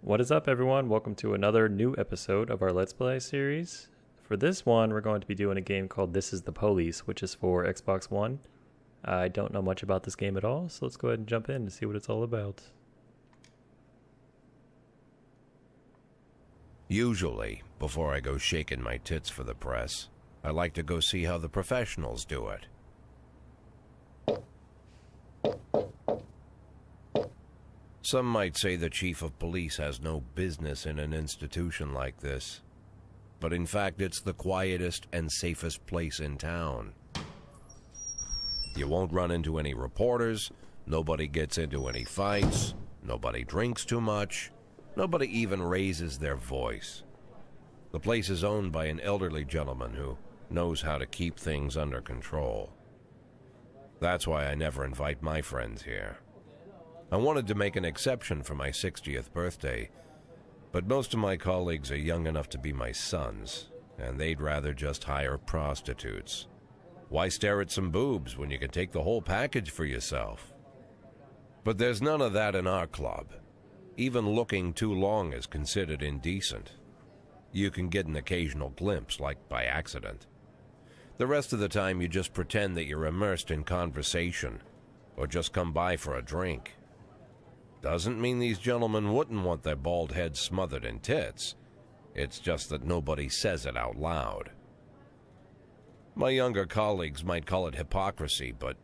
What is up, everyone? Welcome to another new episode of our Let's Play series. For this one, we're going to be doing a game called This Is the Police, which is for Xbox One. I don't know much about this game at all, so let's go ahead and jump in and see what it's all about. Usually, before I go shaking my tits for the press, I like to go see how the professionals do it. Some might say the chief of police has no business in an institution like this, but in fact it's the quietest and safest place in town. You won't run into any reporters, nobody gets into any fights, nobody drinks too much, nobody even raises their voice. The place is owned by an elderly gentleman who knows how to keep things under control. That's why I never invite my friends here. I wanted to make an exception for my 60th birthday, but most of my colleagues are young enough to be my sons, and they'd rather just hire prostitutes. Why stare at some boobs when you can take the whole package for yourself? But there's none of that in our club. Even looking too long is considered indecent. You can get an occasional glimpse, like by accident. The rest of the time you just pretend that you're immersed in conversation, or just come by for a drink. Doesn't mean these gentlemen wouldn't want their bald heads smothered in tits. It's just that nobody says it out loud. My younger colleagues might call it hypocrisy, but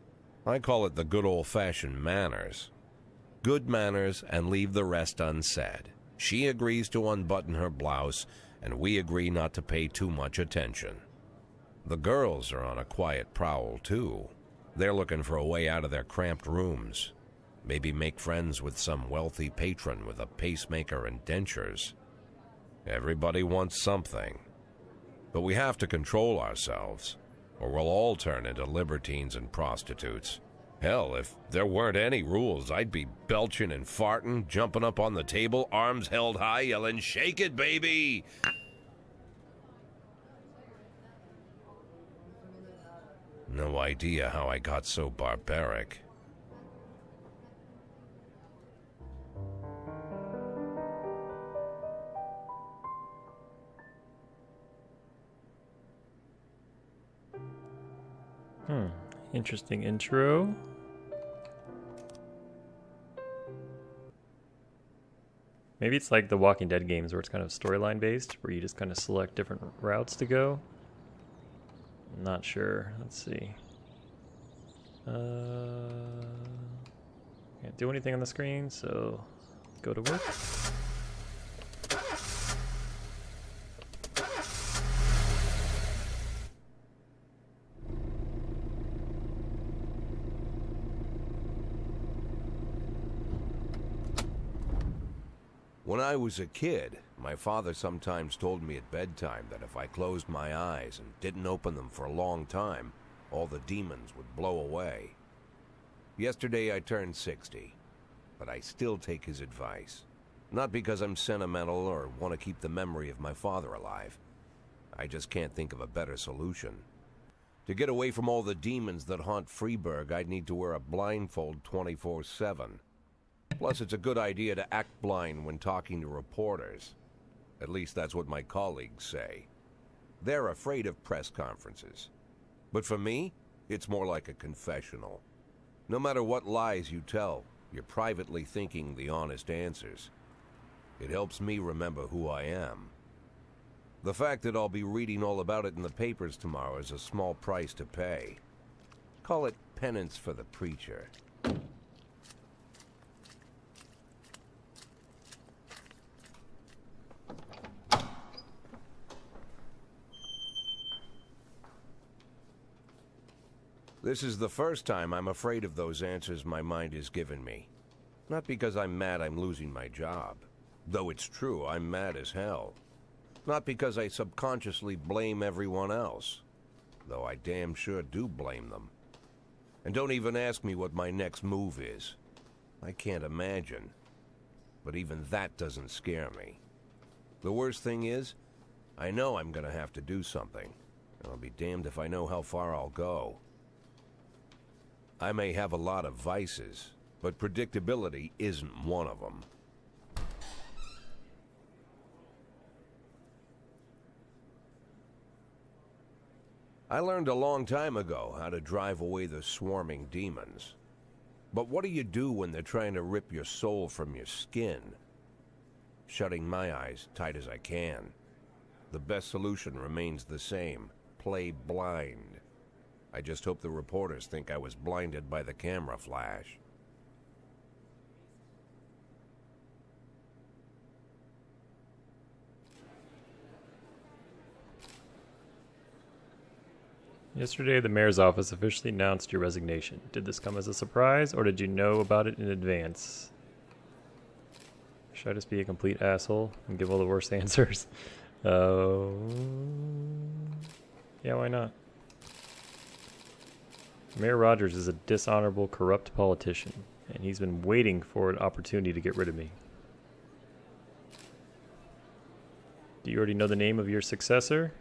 I call it the good old-fashioned manners. Good manners and leave the rest unsaid. She agrees to unbutton her blouse, and we agree not to pay too much attention. The girls are on a quiet prowl, too. They're looking for a way out of their cramped rooms. Maybe make friends with some wealthy patron with a pacemaker and dentures. Everybody wants something. But we have to control ourselves, or we'll all turn into libertines and prostitutes. Hell, if there weren't any rules, I'd be belching and farting, jumping up on the table, arms held high, yelling, "Shake it, baby!" No idea how I got so barbaric. Interesting intro. Maybe it's like the Walking Dead games where it's kind of storyline based, where you just kind of select different routes to go. I'm not sure. Let's see. Can't do anything on the screen, so go to work. When I was a kid, my father sometimes told me at bedtime that if I closed my eyes and didn't open them for a long time, all the demons would blow away. Yesterday I turned 60, but I still take his advice. Not because I'm sentimental or want to keep the memory of my father alive. I just can't think of a better solution. To get away from all the demons that haunt Freeburg, I'd need to wear a blindfold 24/7. Plus, it's a good idea to act blind when talking to reporters. At least that's what my colleagues say. They're afraid of press conferences. But for me, it's more like a confessional. No matter what lies you tell, you're privately thinking the honest answers. It helps me remember who I am. The fact that I'll be reading all about it in the papers tomorrow is a small price to pay. Call it penance for the preacher. This is the first time I'm afraid of those answers my mind has given me. Not because I'm mad I'm losing my job. Though it's true, I'm mad as hell. Not because I subconsciously blame everyone else. Though I damn sure do blame them. And don't even ask me what my next move is. I can't imagine. But even that doesn't scare me. The worst thing is, I know I'm gonna have to do something. And I'll be damned if I know how far I'll go. I may have a lot of vices, but predictability isn't one of them. I learned a long time ago how to drive away the swarming demons. But what do you do when they're trying to rip your soul from your skin? Shutting my eyes tight as I can. The best solution remains the same. Play blind. I just hope the reporters think I was blinded by the camera flash. Yesterday, the mayor's office officially announced your resignation. Did this come as a surprise, or did you know about it in advance? Should I just be a complete asshole and give all the worst answers? Yeah, why not? Mayor Rogers is a dishonorable, corrupt politician, and he's been waiting for an opportunity to get rid of me. Do you already know the name of your successor?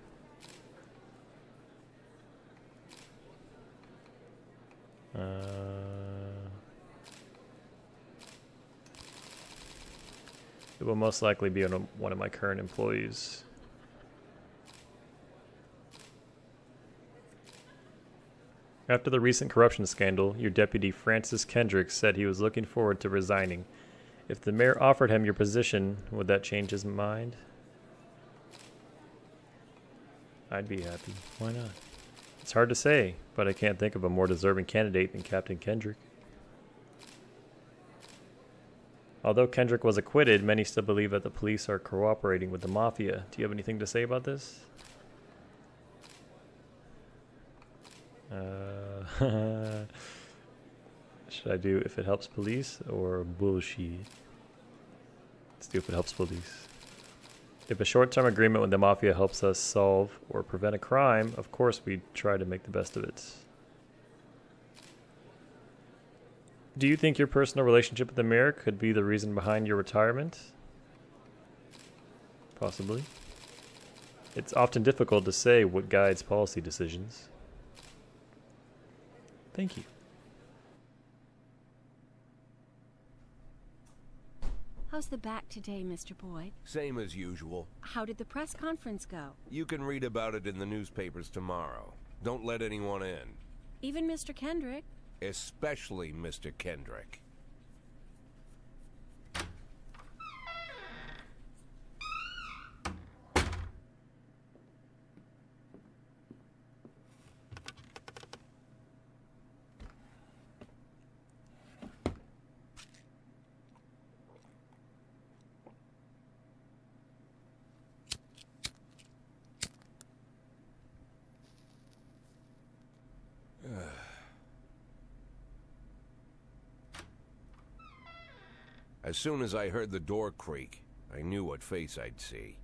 It will most likely be one of my current employees. After the recent corruption scandal, your deputy Francis Kendrick said he was looking forward to resigning. If the mayor offered him your position, would that change his mind? I'd be happy. Why not? It's hard to say, but I can't think of a more deserving candidate than Captain Kendrick. Although Kendrick was acquitted, many still believe that the police are cooperating with the mafia. Do you have anything to say about this? Should I do if it helps police or bullshit? Let's do if it helps police. If a short-term agreement with the mafia helps us solve or prevent a crime, of course we try to make the best of it. Do you think your personal relationship with the mayor could be the reason behind your retirement? Possibly. It's often difficult to say what guides policy decisions. Thank you. How's the back today, Mr. Boyd? Same as usual. How did the press conference go? You can read about it in the newspapers tomorrow. Don't let anyone in. Even Mr. Kendrick? Especially Mr. Kendrick. As soon as I heard the door creak, I knew what face I'd see.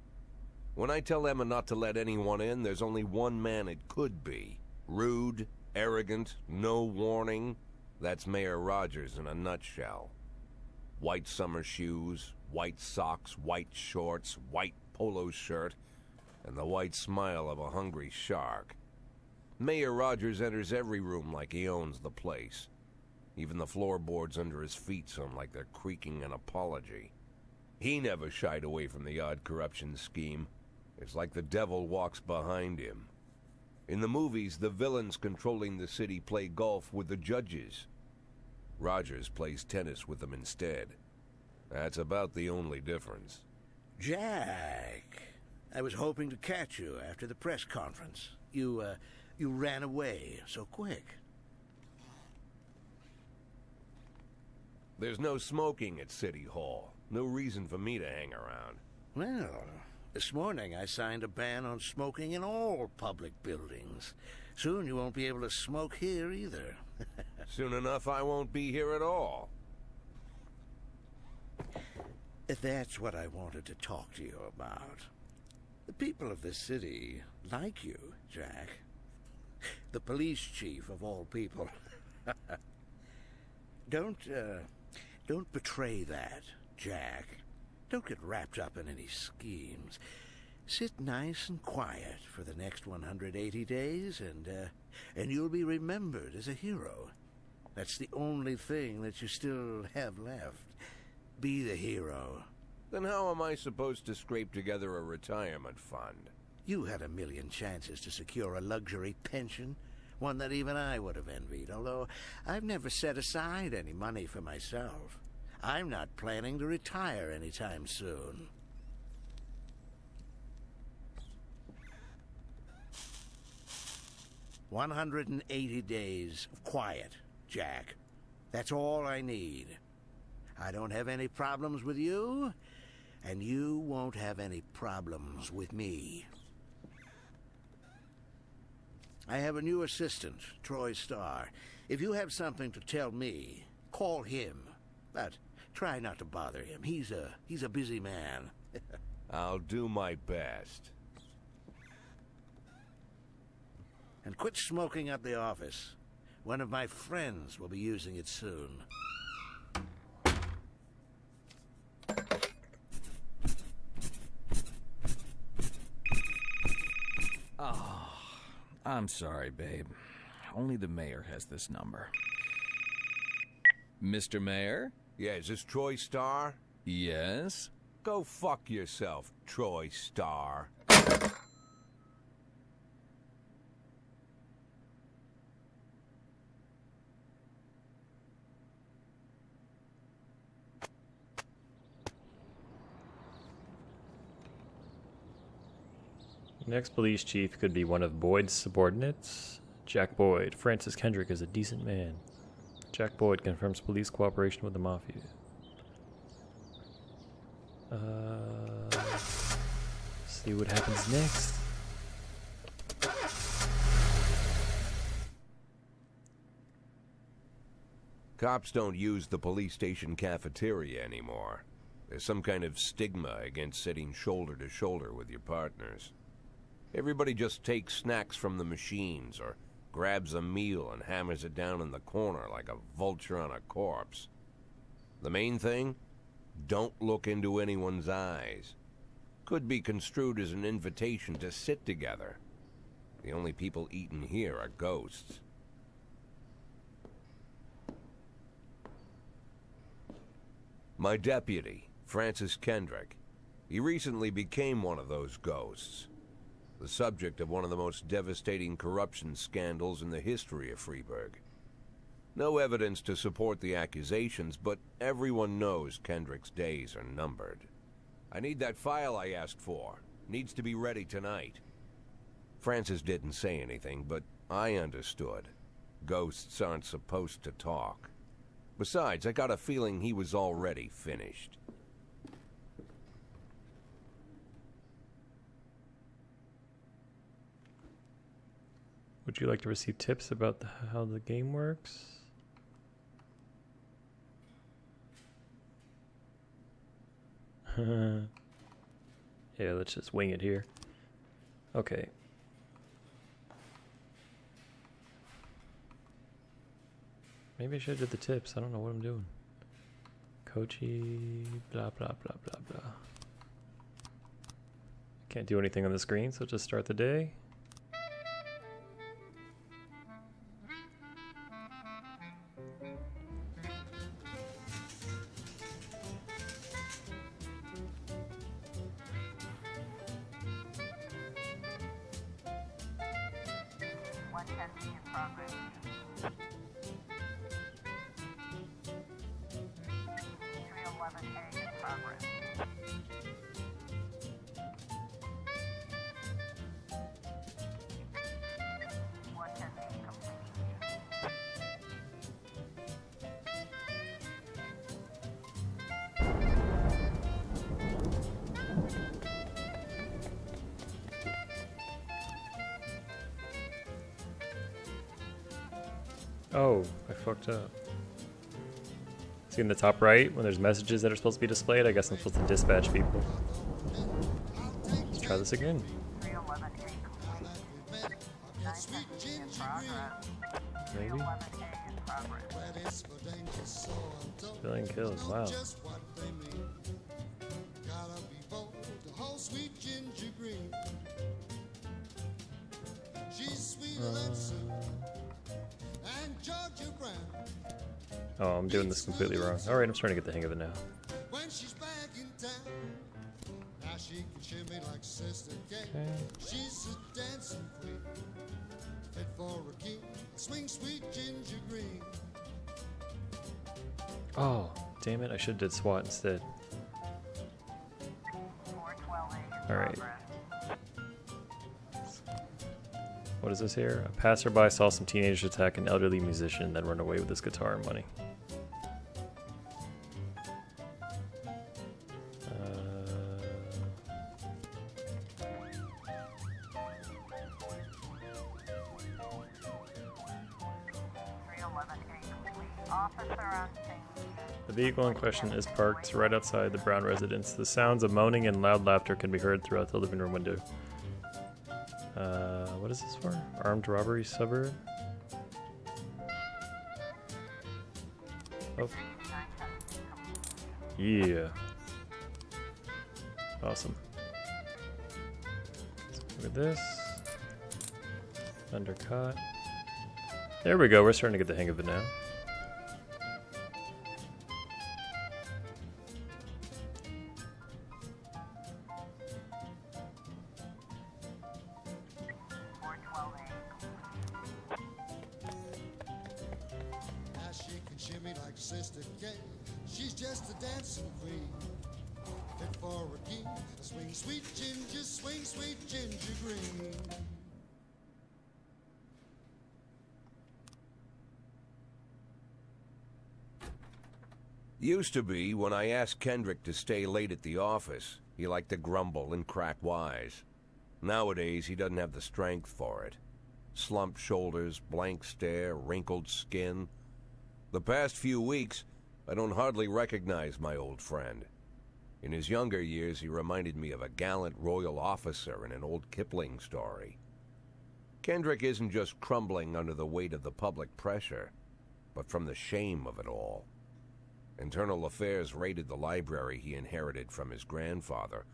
When I tell Emma not to let anyone in, there's only one man it could be. Rude, arrogant, no warning. That's Mayor Rogers in a nutshell. White summer shoes, white socks, white shorts, white polo shirt, and the white smile of a hungry shark. Mayor Rogers enters every room like he owns the place. Even the floorboards under his feet sound like they're creaking an apology. He never shied away from the odd corruption scheme. It's like the devil walks behind him. In the movies, the villains controlling the city play golf with the judges. Rogers plays tennis with them instead. That's about the only difference. Jack, I was hoping to catch you after the press conference. You ran away so quick. There's no smoking at City Hall. No reason for me to hang around. Well, this morning I signed a ban on smoking in all public buildings. Soon you won't be able to smoke here either. Soon enough I won't be here at all. That's what I wanted to talk to you about. The people of this city like you, Jack. The police chief of all people. Don't betray that, Jack. Don't get wrapped up in any schemes. Sit nice and quiet for the next 180 days, and you'll be remembered as a hero. That's the only thing that you still have left. Be the hero. Then how am I supposed to scrape together a retirement fund? You had a million chances to secure a luxury pension, one that even I would have envied, although I've never set aside any money for myself. I'm not planning to retire anytime soon. "180 days of quiet, Jack. That's all I need. I don't have any problems with you, and you won't have any problems with me. I have a new assistant, Troy Starr. If you have something to tell me, call him. But try not to bother him. He's a busy man." I'll do my best. "And quit smoking at the office. One of my friends will be using it soon." I'm sorry, babe. Only the mayor has this number. Mr. Mayor? Yeah, is this Troy Starr? Yes? Go fuck yourself, Troy Starr. Next police chief could be one of Boyd's subordinates. Jack Boyd. Francis Kendrick is a decent man. Jack Boyd confirms police cooperation with the mafia. See what happens next. Cops don't use the police station cafeteria anymore. There's some kind of stigma against sitting shoulder to shoulder with your partners. Everybody just takes snacks from the machines or grabs a meal and hammers it down in the corner like a vulture on a corpse. The main thing? Don't look into anyone's eyes. Could be construed as an invitation to sit together. The only people eating here are ghosts. My deputy, Francis Kendrick. He recently became one of those ghosts. The subject of one of the most devastating corruption scandals in the history of Freeburg. No evidence to support the accusations, but everyone knows Kendrick's days are numbered. I need that file I asked for. Needs to be ready tonight. Francis didn't say anything, but I understood. Ghosts aren't supposed to talk. Besides, I got a feeling he was already finished. Would you like to receive tips about how the game works? Yeah, let's just wing it here. Okay. Maybe I should have did the tips. I don't know what I'm doing. Kochi, blah, blah, blah, blah, blah. Can't do anything on the screen, so just start the day. Oh, I fucked up. See in the top right, when there's messages that are supposed to be displayed, I guess I'm supposed to dispatch people. Let's try this again. Maybe? Billion kills, wow. Oh, I'm doing this completely wrong. Alright, I'm starting to get the hang of it now. Now she can shimmy like Sister Kate. Okay. She's a dancing queen, fit for a king. Swing sweet ginger green. Oh, damn it! I should have did SWAT instead. All right. What is this here? A passerby saw some teenagers attack an elderly musician, then run away with his guitar and money. The vehicle in question is parked right outside the Brown residence. The sounds of moaning and loud laughter can be heard throughout the living room window. What is this for? Armed robbery suburb? Oh. Yeah. Awesome. Look at this. Undercut. There we go. We're starting to get the hang of it now. Now she can shimmy like Sister Kate. She's just a dancing queen, fit for a king. Swing sweet ginger green. Used to be, when I asked Kendrick to stay late at the office, he liked to grumble and crack wise. Nowadays, he doesn't have the strength for it. Slumped shoulders, blank stare, wrinkled skin. The past few weeks, I don't hardly recognize my old friend. In his younger years, he reminded me of a gallant royal officer in an old Kipling story. Kendrick isn't just crumbling under the weight of the public pressure, but from the shame of it all. Internal Affairs raided the library he inherited from his grandfather,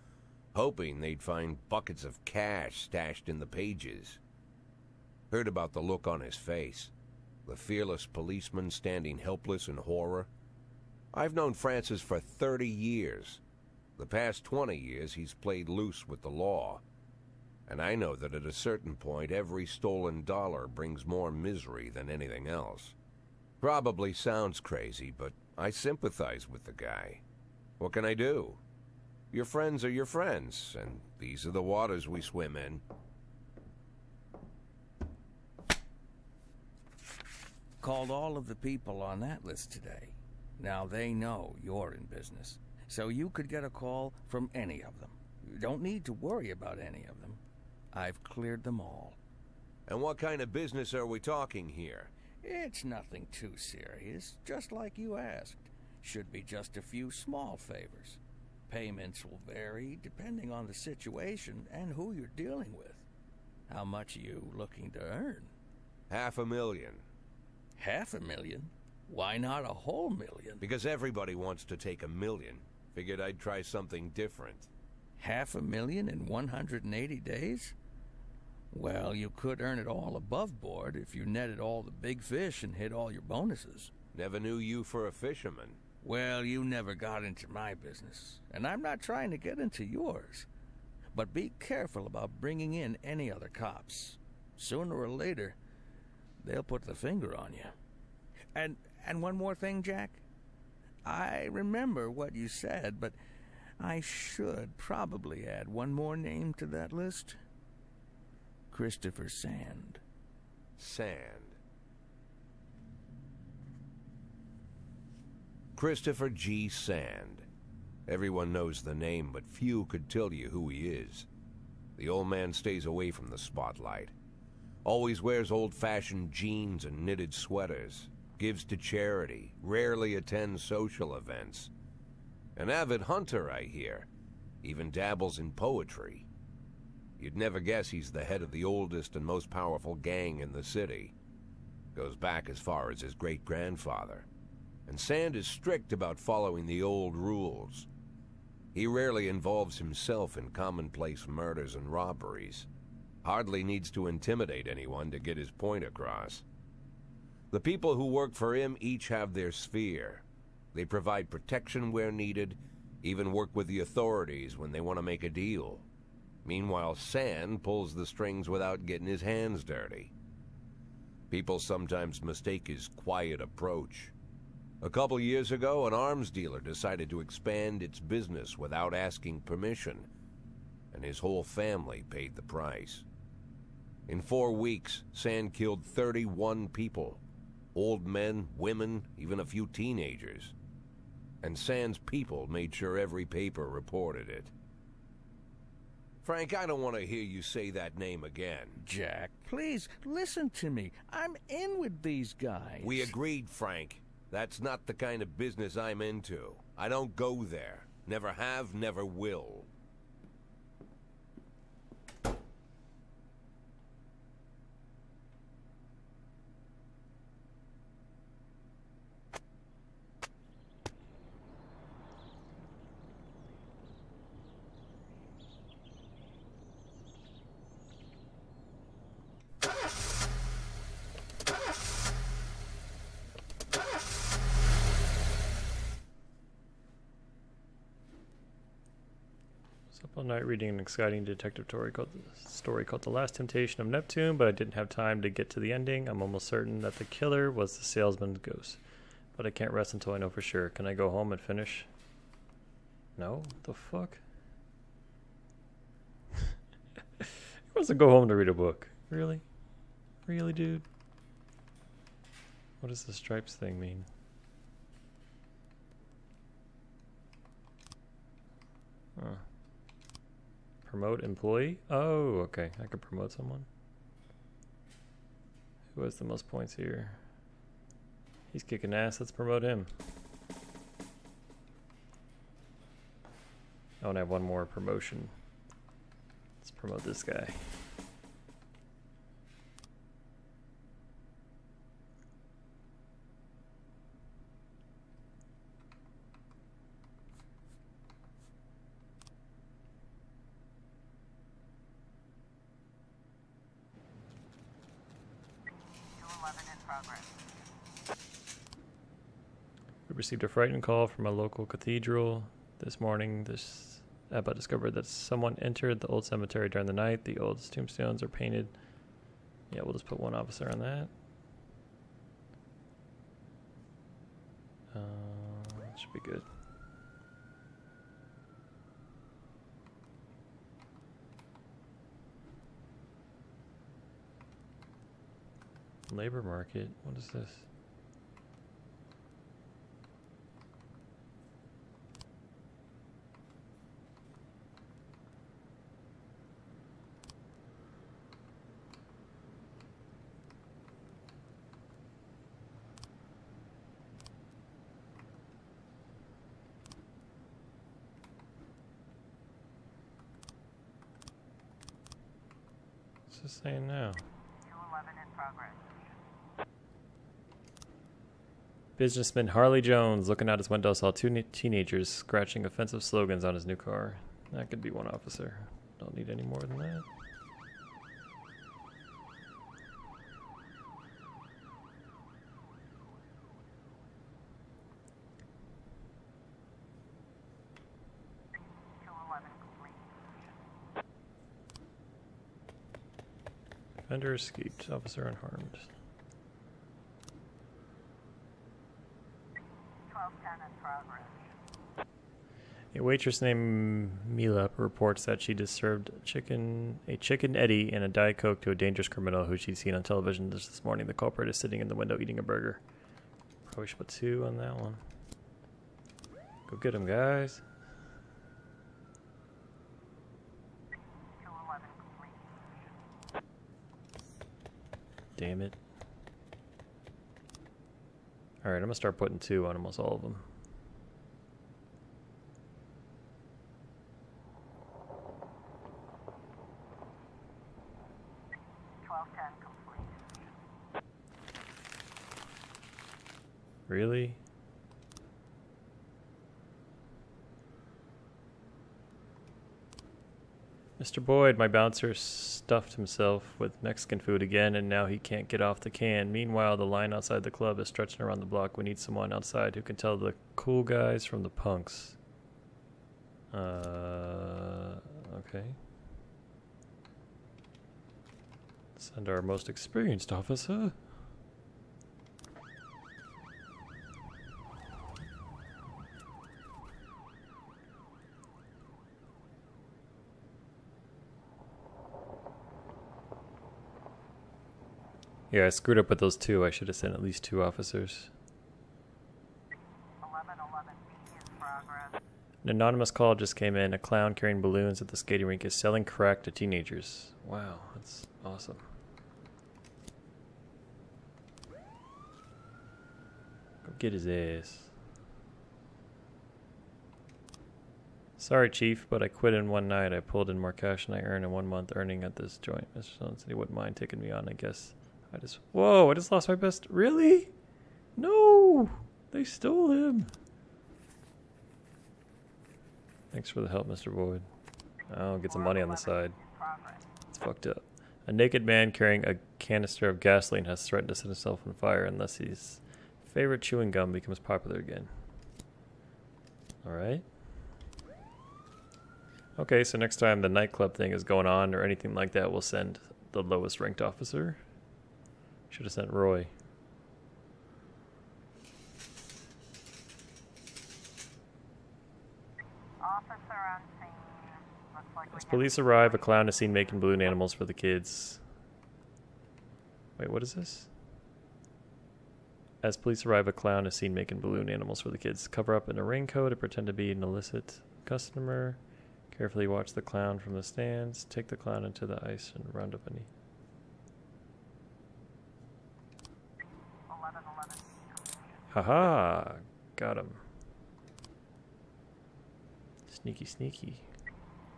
hoping they'd find buckets of cash stashed in the pages. Heard about the look on his face, the fearless policeman standing helpless in horror. I've known Francis for 30 years. The past 20 years he's played loose with the law. And I know that at a certain point every stolen dollar brings more misery than anything else. Probably sounds crazy, but I sympathize with the guy. What can I do? Your friends are your friends, and these are the waters we swim in. Called all of the people on that list today. Now they know you're in business, so you could get a call from any of them. You don't need to worry about any of them. I've cleared them all. And what kind of business are we talking here? It's nothing too serious, just like you asked. Should be just a few small favors. Payments will vary depending on the situation and who you're dealing with. How much are you looking to earn? $500,000. $500,000? Why not a whole million? Because everybody wants to take $1 million. Figured I'd try something different. $500,000 in 180 days? Well, you could earn it all above board if you netted all the big fish and hit all your bonuses. Never knew you for a fisherman. Well, you never got into my business, and I'm not trying to get into yours. But be careful about bringing in any other cops. Sooner or later, they'll put the finger on you. And one more thing, Jack. I remember what you said, but I should probably add one more name to that list. Christopher Sand. Sand. Christopher G. Sand. Everyone knows the name, but few could tell you who he is. The old man stays away from the spotlight. Always wears old-fashioned jeans and knitted sweaters. Gives to charity. Rarely attends social events. An avid hunter, I hear. Even dabbles in poetry. You'd never guess he's the head of the oldest and most powerful gang in the city. Goes back as far as his great-grandfather. And Sand is strict about following the old rules. He rarely involves himself in commonplace murders and robberies. Hardly needs to intimidate anyone to get his point across. The people who work for him each have their sphere. They provide protection where needed, even work with the authorities when they want to make a deal. Meanwhile, Sand pulls the strings without getting his hands dirty. People sometimes mistake his quiet approach. A couple years ago, an arms dealer decided to expand its business without asking permission, and his whole family paid the price. In 4 weeks, Sand killed 31 people. Old men, women, even a few teenagers. And Sand's people made sure every paper reported it. Frank, I don't want to hear you say that name again. Jack, please, listen to me. I'm in with these guys. We agreed, Frank. That's not the kind of business I'm into. I don't go there. Never have, never will. Up all night reading an exciting detective story called The Last Temptation of Neptune, but I didn't have time to get to the ending. I'm almost certain that the killer was the salesman's ghost, but I can't rest until I know for sure. Can I go home and finish? No? The fuck? He wants to go home to read a book. Really? Really, dude? What does the stripes thing mean? Huh. Promote employee? Oh, okay. I could promote someone. Who has the most points here? He's kicking ass. Let's promote him. I want to have one more promotion. Let's promote this guy. We received a frightening call from a local cathedral this morning. This Abba discovered that someone entered the old cemetery during the night. The old tombstones are painted. Yeah, we'll just put one officer on that. That should be good. Labor market. What is this? What's this saying now? 211 in progress. Businessman Harley Jones, looking out his window, saw two teenagers scratching offensive slogans on his new car. That could be one officer. Don't need any more than that. Offender escaped. Officer unharmed. 1210 in progress. A waitress named Mila reports that she just served a chicken Eddie and a Diet Coke to a dangerous criminal who she'd seen on television this morning. The culprit is sitting in the window eating a burger. Probably should put 2 on that one. Go get him, guys. 211 complete. Damn it. Alright, I'm going to start putting 2 on almost all of them. Really? Mr. Boyd, my bouncer stuffed himself with Mexican food again, and now he can't get off the can. Meanwhile, the line outside the club is stretching around the block. We need someone outside who can tell the cool guys from the punks. Okay. Send our most experienced officer. Yeah, I screwed up with those two. I should have sent at least 2 officers. 1111B in progress. An anonymous call just came in. A clown carrying balloons at the skating rink is selling crack to teenagers. Wow, that's awesome. Go get his ass. Sorry, Chief, but I quit in one night. I pulled in more cash than I earned in 1 month earning at this joint. Mr. Stone said he wouldn't mind taking me on, I guess. Whoa, I just lost my best. Really? No! They stole him. Thanks for the help, Mr. Boyd. I'll get some money on the side. It's fucked up. A naked man carrying a canister of gasoline has threatened to set himself on fire unless his favorite chewing gum becomes popular again. Alright. Okay, so next time the nightclub thing is going on or anything like that, we'll send the lowest ranked officer. Should have sent Roy. Officer on scene. Looks like As we police arrive, a clown is seen making balloon animals for the kids. Wait, what is this? As police arrive, a clown is seen making balloon animals for the kids. Cover up in a raincoat and pretend to be an illicit customer. Carefully watch the clown from the stands. Take the clown into the ice and round up any. 1111B. Haha! Got him. Sneaky, sneaky.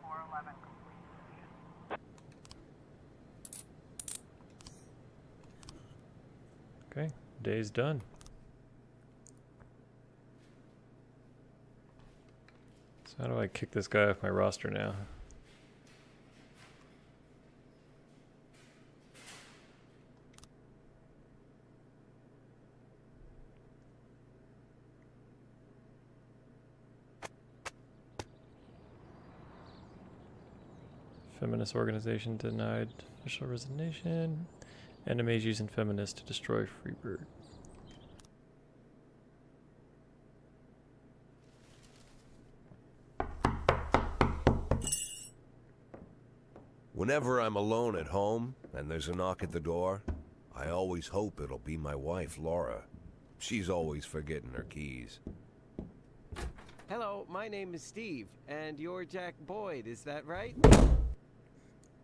411 complete. Okay, day's done. So how do I kick this guy off my roster now? Feminist organization denied official resignation. Enemies using feminists to destroy Freebird. Whenever I'm alone at home and there's a knock at the door, I always hope it'll be my wife, Laura. She's always forgetting her keys. Hello, my name is Steve, and you're Jack Boyd, is that right?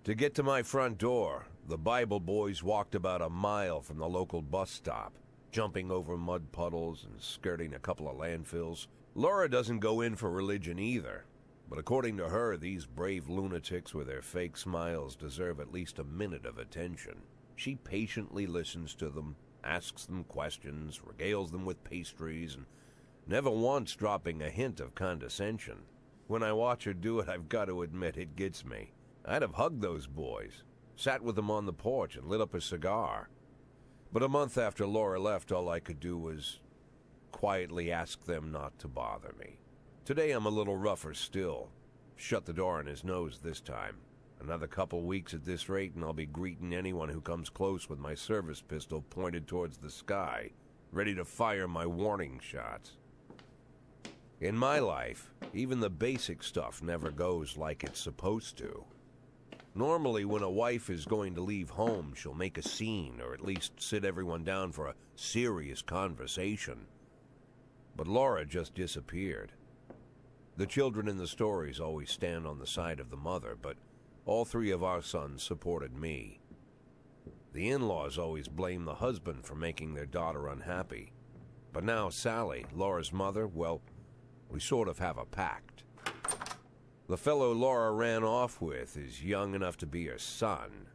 To get to my front door, the Bible boys walked about a mile from the local bus stop, jumping over mud puddles and skirting a couple of landfills. Laura doesn't go in for religion either, but according to her, these brave lunatics with their fake smiles deserve at least a minute of attention. She patiently listens to them, asks them questions, regales them with pastries, and never once dropping a hint of condescension. When I watch her do it, I've got to admit it gets me. I'd have hugged those boys, sat with them on the porch and lit up a cigar. But a month after Laura left, all I could do was quietly ask them not to bother me. Today I'm a little rougher still. Shut the door on his nose this time. Another couple weeks at this rate and I'll be greeting anyone who comes close with my service pistol pointed towards the sky, ready to fire my warning shots. In my life, even the basic stuff never goes like it's supposed to. Normally, when a wife is going to leave home, she'll make a scene, or at least sit everyone down for a serious conversation. But Laura just disappeared. The children in the stories always stand on the side of the mother, but all 3 of our sons supported me. The in-laws always blame the husband for making their daughter unhappy. But now Sally, Laura's mother, well, we sort of have a pact. The fellow Laura ran off with is young enough to be her son.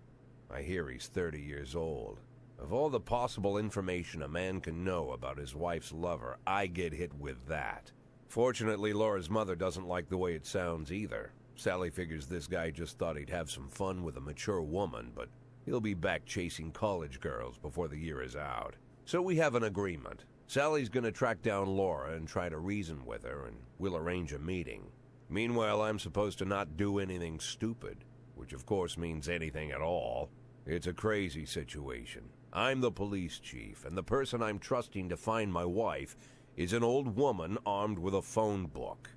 I hear he's 30 years old. Of all the possible information a man can know about his wife's lover, I get hit with that. Fortunately, Laura's mother doesn't like the way it sounds either. Sally figures this guy just thought he'd have some fun with a mature woman, but he'll be back chasing college girls before the year is out. So we have an agreement. Sally's gonna track down Laura and try to reason with her, and we'll arrange a meeting. Meanwhile, I'm supposed to not do anything stupid, which of course means anything at all. It's a crazy situation. I'm the police chief, and the person I'm trusting to find my wife is an old woman armed with a phone book.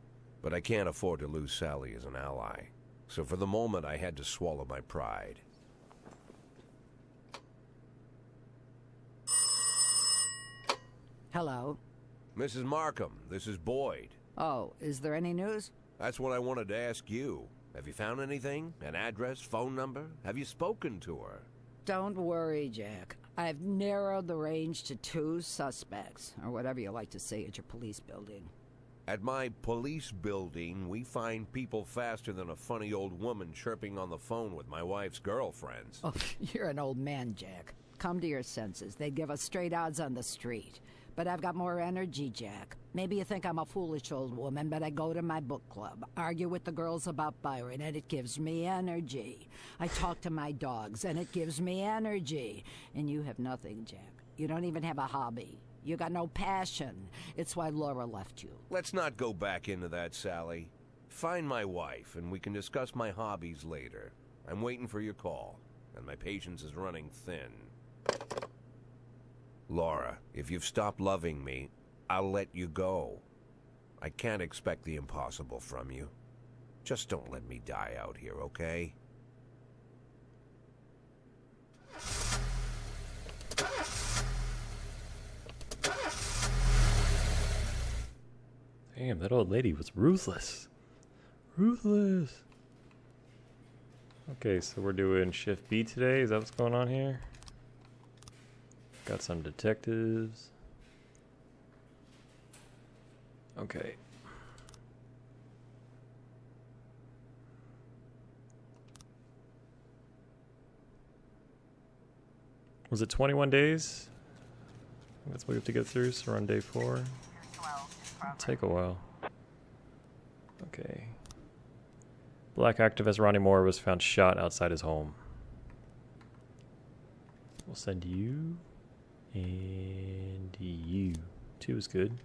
But I can't afford to lose Sally as an ally. So for the moment, I had to swallow my pride. Hello. Mrs. Markham, this is Boyd. Oh, is there any news? That's what I wanted to ask you. Have you found anything? An address, phone number? Have you spoken to her? Don't worry, Jack. I've narrowed the range to 2 suspects, or whatever you like to say at your police building. At my police building, we find people faster than a funny old woman chirping on the phone with my wife's girlfriends. Oh, you're an old man, Jack. Come to your senses. They'd give us straight odds on the street. But I've got more energy, Jack. Maybe you think I'm a foolish old woman, but I go to my book club, argue with the girls about Byron, and it gives me energy. I talk to my dogs, and it gives me energy. And you have nothing, Jack. You don't even have a hobby. You got no passion. It's why Laura left you. Let's not go back into that, Sally. Find my wife, and we can discuss my hobbies later. I'm waiting for your call, and my patience is running thin. Laura, if you've stopped loving me, I'll let you go. I can't expect the impossible from you. Just don't let me die out here, okay? Damn, that old lady was ruthless. Ruthless. Okay, so we're doing Shift B today. Is that what's going on here? Got some detectives. Okay. Was it 21 days? That's what we have to get through, so we're on day 4. 12 in It'll progress. take a while. Okay. Black activist Ronnie Moore was found shot outside his home. We'll send you and you. 2 is good.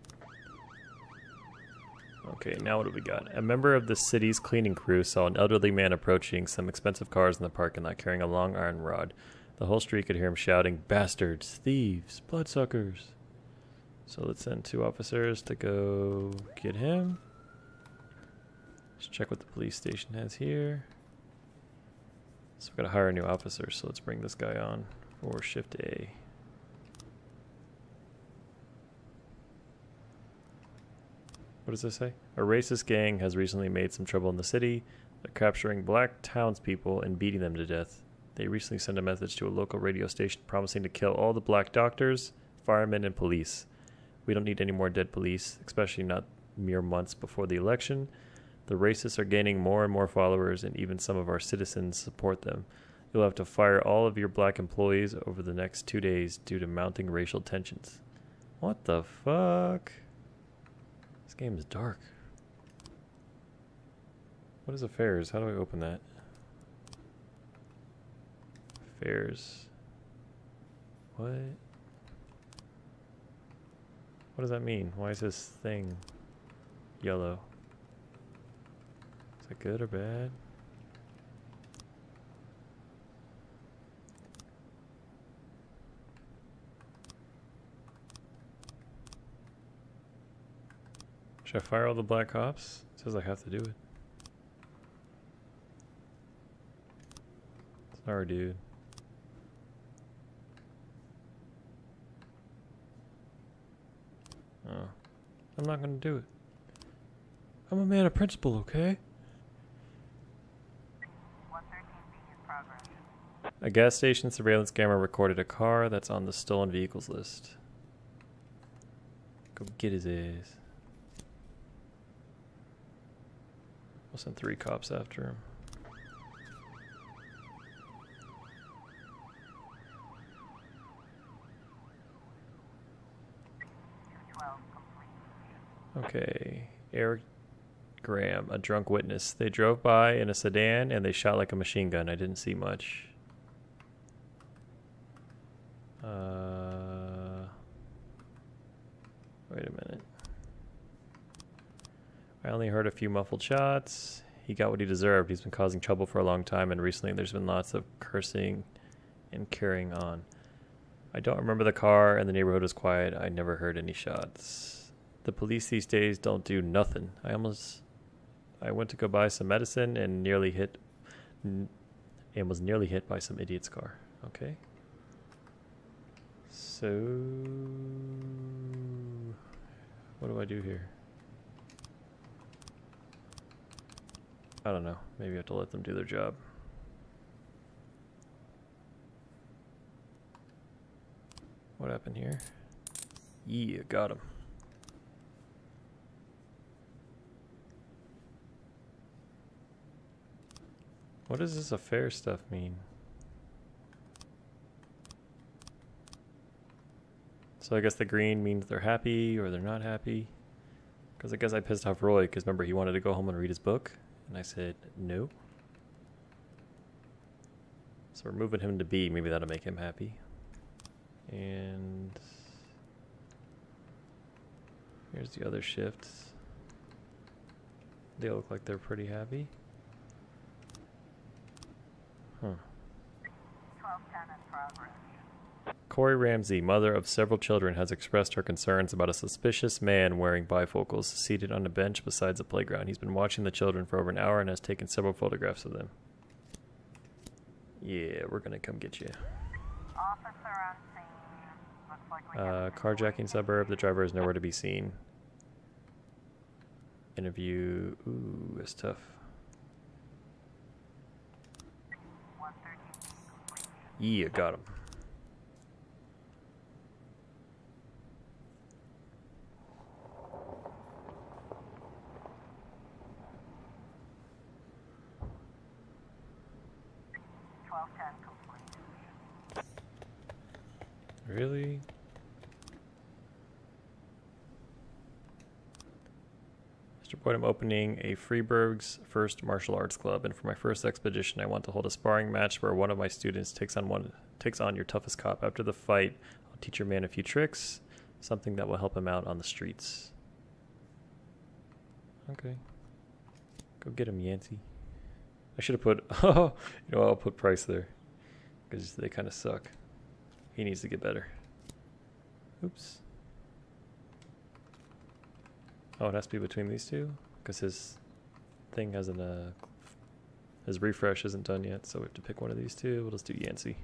Okay, now what do we got? A member of the city's cleaning crew saw an elderly man approaching some expensive cars in the parking lot carrying a long iron rod. The whole street could hear him shouting, "Bastards, thieves, bloodsuckers." So let's send 2 officers to go get him. Let's check what the police station has here. So we've got to hire a new officer, so let's bring this guy on for Shift A. What does this say? A racist gang has recently made some trouble in the city. They're capturing black townspeople and beating them to death. They recently sent a message to a local radio station promising to kill all the black doctors, firemen, and police. We don't need any more dead police, especially not mere months before the election. The racists are gaining more and more followers, and even some of our citizens support them. You'll have to fire all of your black employees over the next 2 days due to mounting racial tensions. What the fuck? This game is dark. What is affairs? How do I open that? Affairs. What? What does that mean? Why is this thing yellow? Is that good or bad? Should I fire all the black cops? It says I have to do it. Sorry, dude. Oh. I'm not gonna do it. I'm a man of principle, okay? 113B in progress. A gas station surveillance camera recorded a car that's on the stolen vehicles list. Go get his ass. We'll send 3 cops after him. Okay, Eric Graham, a drunk witness. They drove by in a sedan and they shot like a machine gun. I didn't see much. Wait a minute. I only heard a few muffled shots. He got what he deserved. He's been causing trouble for a long time, and recently there's been lots of cursing and carrying on. I don't remember the car, and the neighborhood was quiet. I never heard any shots. The police these days don't do nothing. I went to go buy some medicine and was nearly hit by some idiot's car. Okay. So, what do I do here? I don't know. Maybe I have to let them do their job. What happened here? Yeah, got him. What does this affair stuff mean? So I guess the green means they're happy or they're not happy. Because I guess I pissed off Roy because remember he wanted to go home and read his book. And I said no. So we're moving him to B. Maybe that'll make him happy. And here's the other shifts. They look like they're pretty happy. Huh. 1210 in progress. Corey Ramsey, mother of several children, has expressed her concerns about a suspicious man wearing bifocals seated on a bench beside the playground. He's been watching the children for over an hour and has taken several photographs of them. Yeah, we're gonna come get you. Officer on scene. Looks like we have Carjacking suburb. The driver is nowhere to be seen. Interview. Ooh, that's tough. 113 complete. Yeah, got him. Complete. Really? Mr. Boyd, I'm opening a Freeburg's first martial arts club, and for my first expedition, I want to hold a sparring match where one of my students takes on your toughest cop. After the fight, I'll teach your man a few tricks, something that will help him out on the streets. Okay. Go get him, Yancey. I should have put, I'll put Price there. Because they kind of suck. He needs to get better. Oops. Oh, it has to be between these two? Because his thing hasn't, his refresh isn't done yet, so we have to pick one of these two. We'll just do Yancey.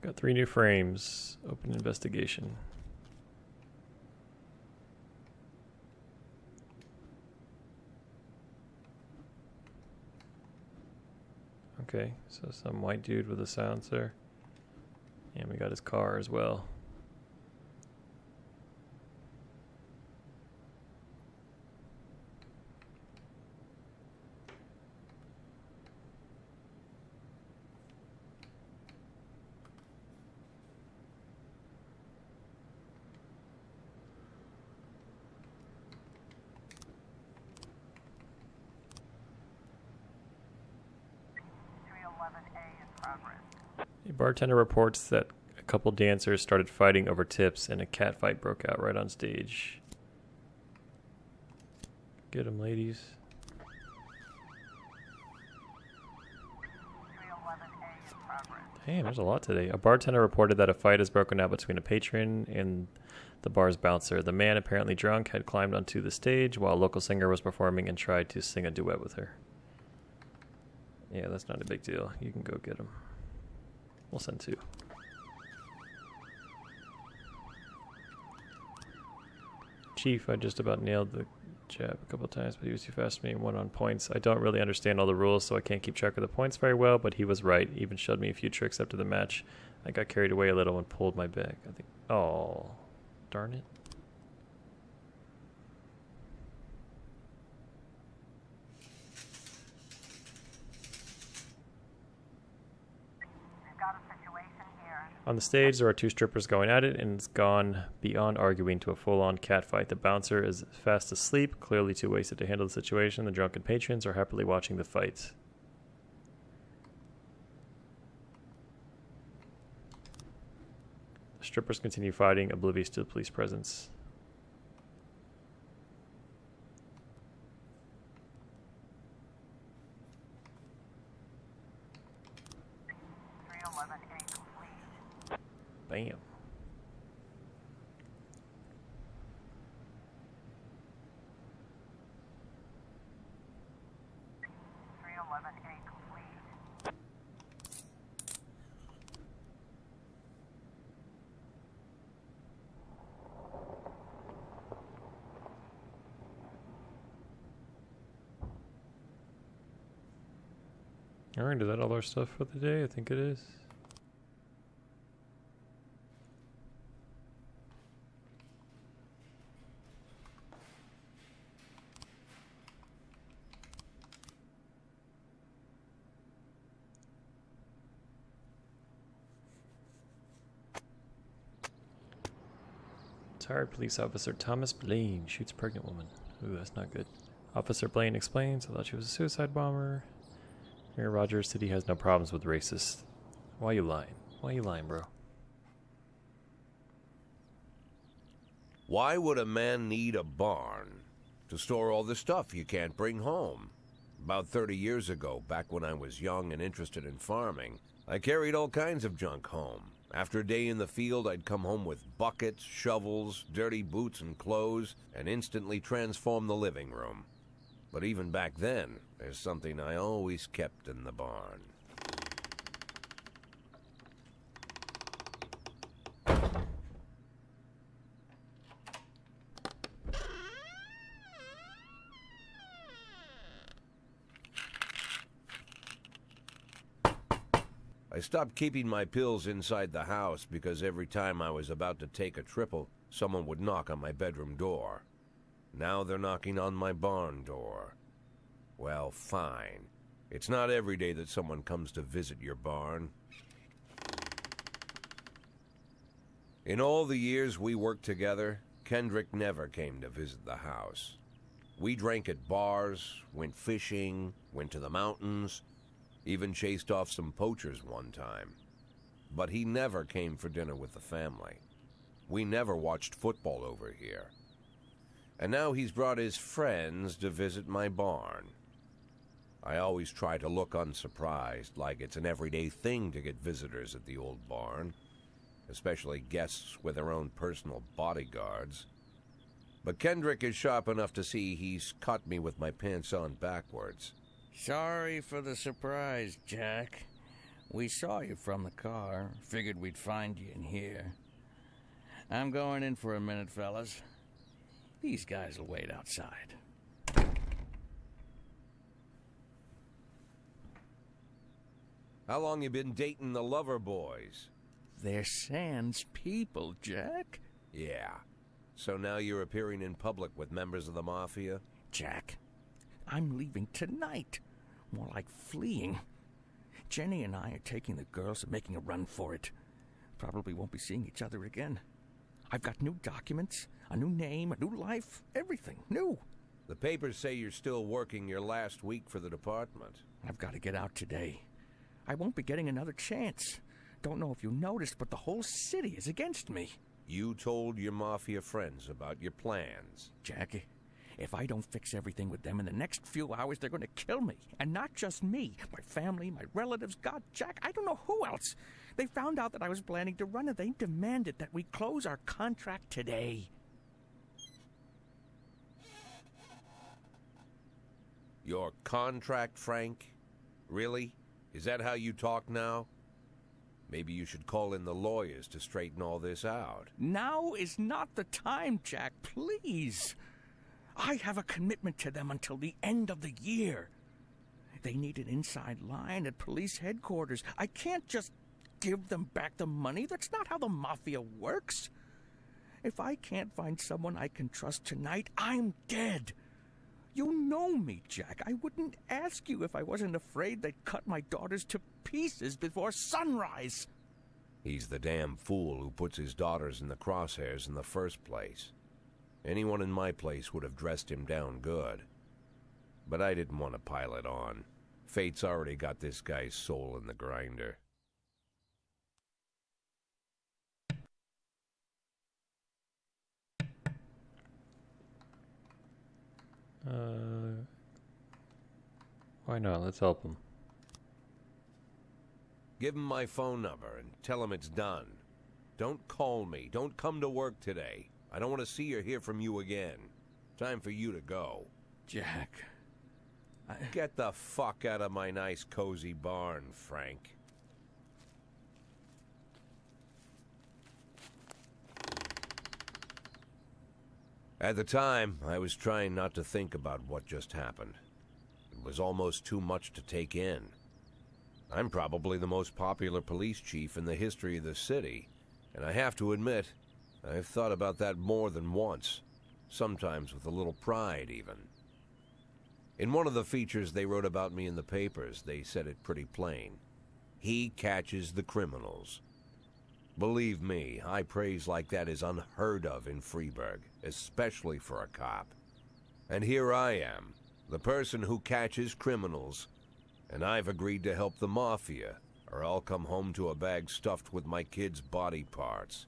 Got 3 new frames. Open investigation. Okay, so some white dude with a silencer. And we got his car as well. A bartender reports that a couple dancers started fighting over tips and a cat fight broke out right on stage. Get 'em, ladies. 311A in progress. Damn, there's a lot today. A bartender reported that a fight has broken out between a patron and the bar's bouncer. The man, apparently drunk, had climbed onto the stage while a local singer was performing and tried to sing a duet with her. Yeah, that's not a big deal. You can go get him. We'll send 2. Chief, I just about nailed the jab a couple times, but he was too fast for me and won on points. I don't really understand all the rules, so I can't keep track of the points very well, but he was right. He even showed me a few tricks after the match. I got carried away a little and pulled my back. I think, oh, darn it. We've got a situation here. On the stage, there are two strippers going at it, and it's gone beyond arguing to a full-on catfight. The bouncer is fast asleep, clearly too wasted to handle the situation. The drunken patrons are happily watching the fight. The strippers continue fighting, oblivious to the police presence. Bam. Alright, is that all our stuff for the day? I think it is. Retired police officer Thomas Blaine shoots pregnant woman. Ooh, that's not good. Officer Blaine explains, I thought she was a suicide bomber. Mayor Rogers said he has no problems with racists. Why you lying? Why you lying, bro? Why would a man need a barn? To store all the stuff you can't bring home. About 30 years ago, back when I was young and interested in farming, I carried all kinds of junk home. After a day in the field, I'd come home with buckets, shovels, dirty boots and clothes, and instantly transform the living room. But even back then, there's something I always kept in the barn. I stopped keeping my pills inside the house because every time I was about to take a triple, someone would knock on my bedroom door. Now they're knocking on my barn door. Well, fine. It's not every day that someone comes to visit your barn. In all the years we worked together, Kendrick never came to visit the house. We drank at bars, went fishing, went to the mountains, even chased off some poachers one time. But he never came for dinner with the family. We never watched football over here. And now he's brought his friends to visit my barn. I always try to look unsurprised, like it's an everyday thing to get visitors at the old barn, especially guests with their own personal bodyguards. But Kendrick is sharp enough to see he's caught me with my pants on backwards. Sorry for the surprise, Jack. We saw you from the car. Figured we'd find you in here. I'm going in for a minute, fellas. These guys will wait outside. How long you been dating the lover boys? They're Sans people, Jack. Yeah. So now you're appearing in public with members of the Mafia? Jack, I'm leaving tonight. More like fleeing. Jenny and I are taking the girls and making a run for it. Probably won't be seeing each other again. I've got new documents, a new name, a new life, everything new. The papers say you're still working your last week for the department. I've got to get out today. I won't be getting another chance. Don't know if you noticed, but the whole city is against me. You told your Mafia friends about your plans. Jackie, if I don't fix everything with them in the next few hours, they're going to kill me. And not just me. My family, my relatives, God, Jack, I don't know who else. They found out that I was planning to run, and they demanded that we close our contract today. Your contract, Frank? Really? Is that how you talk now? Maybe you should call in the lawyers to straighten all this out. Now is not the time, Jack, please. I have a commitment to them until the end of the year. They need an inside line at police headquarters. I can't just give them back the money. That's not how the Mafia works. If I can't find someone I can trust tonight, I'm dead. You know me, Jack. I wouldn't ask you if I wasn't afraid they'd cut my daughters to pieces before sunrise. He's the damn fool who puts his daughters in the crosshairs in the first place. Anyone in my place would have dressed him down good. But I didn't want to pile it on. Fate's already got this guy's soul in the grinder. Why not? Let's help him. Give him my phone number and tell him it's done. Don't call me. Don't come to work today. I don't want to see or hear from you again. Time for you to go. Jack, Get the fuck out of my nice cozy barn, Frank. At the time, I was trying not to think about what just happened. It was almost too much to take in. I'm probably the most popular police chief in the history of the city, and I have to admit, I've thought about that more than once, sometimes with a little pride even. In one of the features they wrote about me in the papers, they said it pretty plain. He catches the criminals. Believe me, high praise like that is unheard of in Freeburg, especially for a cop. And here I am, the person who catches criminals, and I've agreed to help the Mafia, or I'll come home to a bag stuffed with my kids' body parts.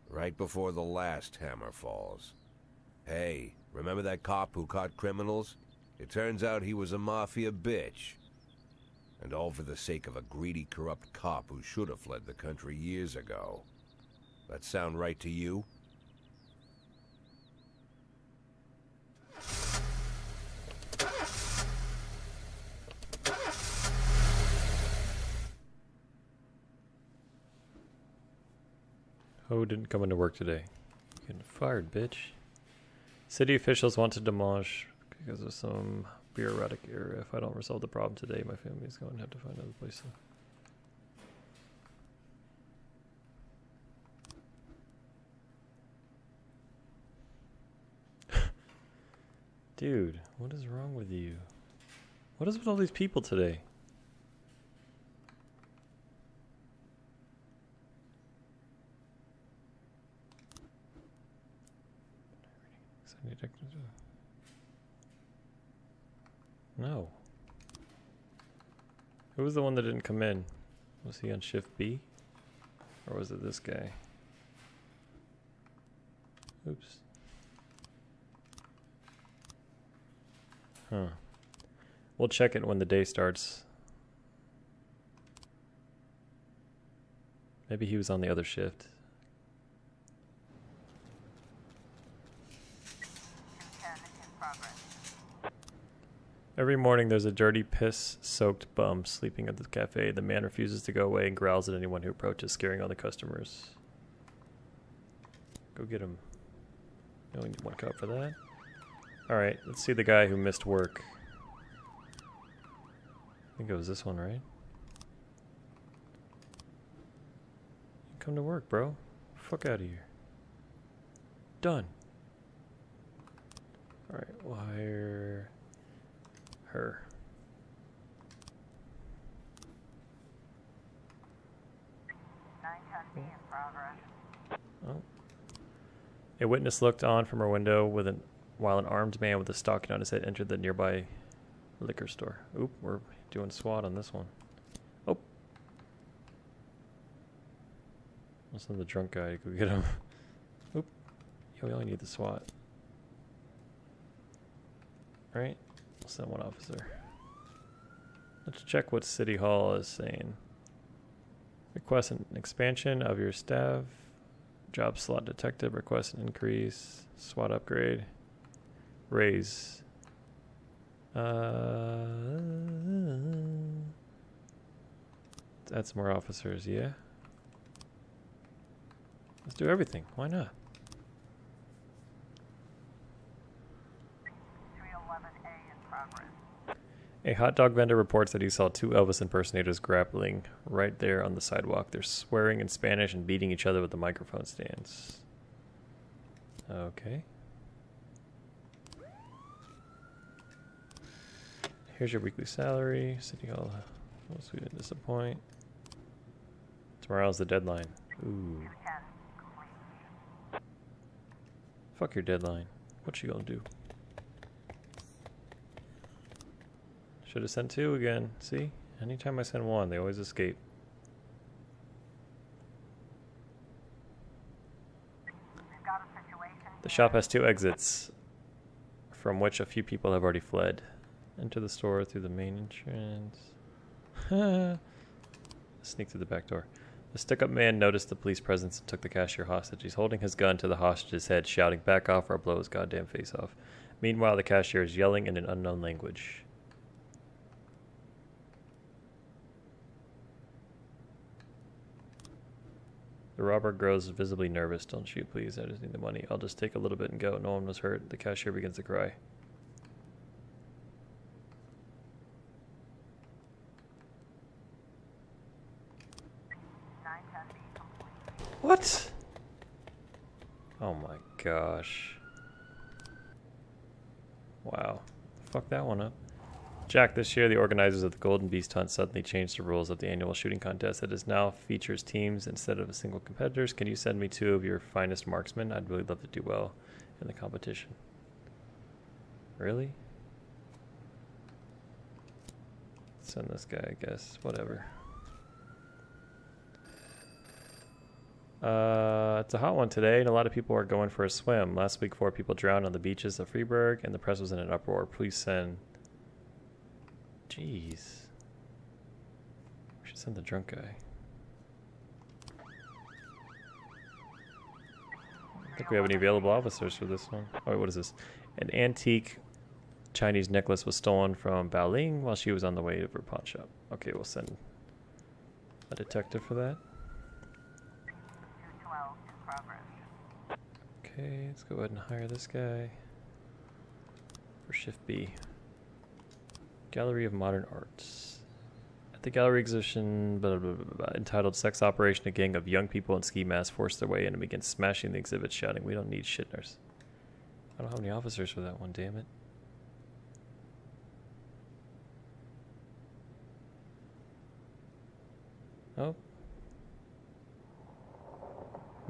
Right before the last hammer falls. Hey, remember that cop who caught criminals? It turns out he was a Mafia bitch. And all for the sake of a greedy, corrupt cop who should have fled the country years ago. That sound right to you? Ho didn't come into work today. Getting fired, bitch. City officials want to demolish because of some bureaucratic error. If I don't resolve the problem today, my family is going to have to find another place to... Dude, what is wrong with you? What is with all these people today? No. Who was the one that didn't come in? Was he on shift B? Or was it this guy? Oops. Huh. We'll check it when the day starts. Maybe he was on the other shift. Every morning there's a dirty, piss-soaked bum sleeping at the cafe. The man refuses to go away and growls at anyone who approaches, scaring all the customers. Go get him. You only need one cup for that. Alright, let's see the guy who missed work. I think it was this one, right? Come to work, bro. Fuck out of here. Done. Alright, we'll hire... her. Oh. A witness looked on from her window while an armed man with a stocking on his head entered the nearby liquor store. Oop, we're doing SWAT on this one. Oh. Let's send the drunk guy to go get him. Oop. Yeah, we only need the SWAT. Right? Send one officer. Let's check what City Hall is saying. Request an expansion of your staff. Job slot detective. Request an increase. SWAT upgrade. Raise. Let's add some more officers, yeah? Let's do everything. Why not? A hot dog vendor reports that he saw two Elvis impersonators grappling right there on the sidewalk. They're swearing in Spanish and beating each other with the microphone stands. Okay. Here's your weekly salary. City Hall. Most we didn't disappoint. Tomorrow's the deadline. Ooh. Fuck your deadline. What you gonna do? Should have sent 2 again. See? Anytime I send 1, they always escape. The shop has 2 exits, from which a few people have already fled. Enter the store through the main entrance. Sneak through the back door. The stick-up man noticed the police presence and took the cashier hostage. He's holding his gun to the hostage's head, shouting, "Back off or I'll blow his goddamn face off." Meanwhile, the cashier is yelling in an unknown language. The robber grows visibly nervous. "Don't shoot, please. I just need the money. I'll just take a little bit and go. No one was hurt." The cashier begins to cry. What? Oh my gosh. Wow. Fuck that one up. Jack, this year the organizers of the Golden Beast Hunt suddenly changed the rules of the annual shooting contest. It is now features teams instead of a single competitors. Can you send me 2 of your finest marksmen? I'd really love to do well in the competition. Really? Send this guy, I guess. Whatever. It's a hot one today, and a lot of people are going for a swim. Last week, 4 people drowned on the beaches of Freiburg, and the press was in an uproar. Please send... Jeez. We should send the drunk guy. I don't think we have any available officers for this one. Oh, wait, what is this? An antique Chinese necklace was stolen from Baoling while she was on the way to her pawn shop. Okay, we'll send a detective for that. Okay, let's go ahead and hire this guy for Shift B. Gallery of Modern Arts. At the gallery exhibition entitled "Sex Operation," a gang of young people in ski masks forced their way in and began smashing the exhibit, shouting, "We don't need shitners." I don't have any officers for that one, damn it. Oh.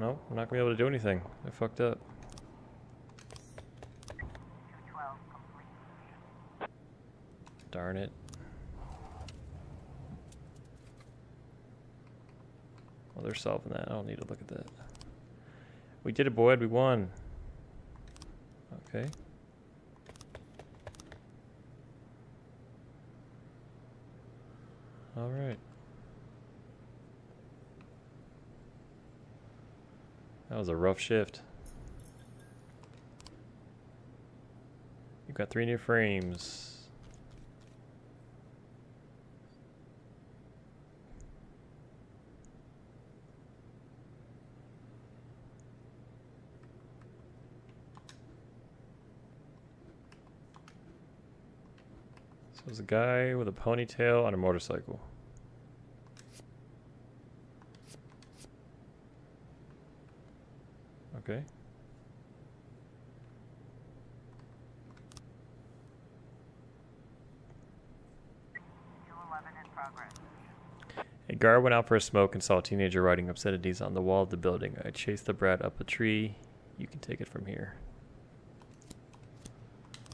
No, I'm not going to be able to do anything. I fucked up. Darn it. Well, they're solving that. I don't need to look at that. We did it, Boyd. We won. Okay. All right. That was a rough shift. You've got 3 new frames. So there's a guy with a ponytail on a motorcycle. Okay. A guard went out for a smoke and saw a teenager writing obscenities on the wall of the building. I chased the brat up a tree. You can take it from here.